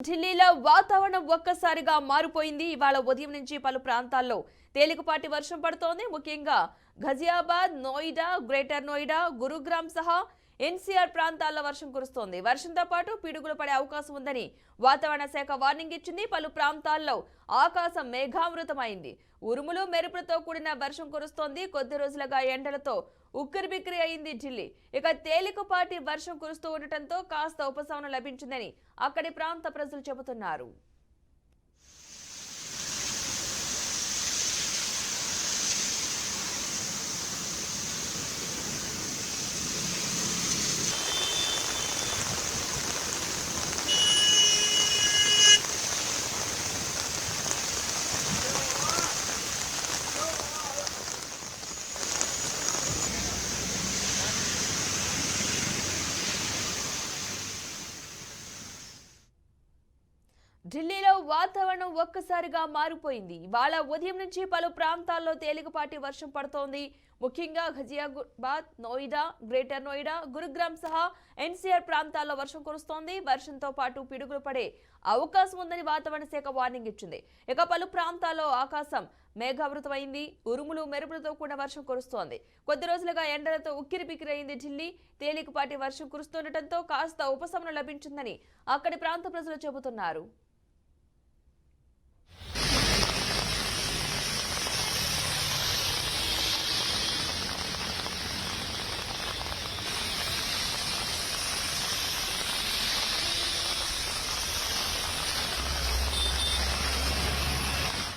ఢిల్లీలో వాతావరణం ఒక్కసారిగా మారిపోయింది. ఇవాళ ఉదయం నుంచి పలు ప్రాంతాల్లో తేలికపాటి వర్షం పడుతోంది. ముఖ్యంగా ఘజియాబాద్, నోయిడా, గ్రేటర్ నోయిడా, గురుగ్రామ్ సహా ఎన్సీఆర్ ప్రాంతాల్లో వర్షం కురుస్తోంది. వర్షంతో పాటు పిడుగులు పడే అవకాశం ఉందని వాతావరణ శాఖ వార్నింగ్ ఇచ్చింది. పలు ప్రాంతాల్లో ఆకాశం మేఘావృతమైంది. ఉరుములు మెరుపులతో కూడిన వర్షం కురుస్తోంది. కొద్ది రోజులుగా ఎండలతో ఉక్కిరిబిక్కిరి అయింది ఢిల్లీ. ఇక తేలికపాటి వర్షం కురుస్తూ ఉండటంతో కాస్త ఉపశమనం లభించిందని అక్కడి ప్రాంత ప్రజలు చెబుతున్నారు. ఢిల్లీలో వాతావరణం ఒక్కసారిగా మారిపోయింది. ఇవాళ ఉదయం నుంచి పలు ప్రాంతాల్లో తేలికపాటి వర్షం పడుతోంది. ముఖ్యంగా ఘజియాబాద్, నోయిడా, గ్రేటర్ నోయిడా, గురుగ్రామ్ సహా ఎన్సీఆర్ ప్రాంతాల్లో వర్షం కురుస్తోంది. వర్షంతో పాటు పిడుగులు పడే అవకాశం ఉందని వాతావరణ శాఖ వార్నింగ్ ఇచ్చింది. ఇక పలు ప్రాంతాల్లో ఆకాశం మేఘావృతమైంది. ఉరుములు మెరుపులతో కూడా వర్షం కురుస్తోంది. కొద్ది రోజులుగా ఎండలతో ఉక్కిరిబిక్కిరి అయింది ఢిల్లీ. తేలికపాటి వర్షం కురుస్తుండటంతో కాస్త ఉపశమనం లభించిందని అక్కడి ప్రాంత ప్రజలు చెబుతున్నారు.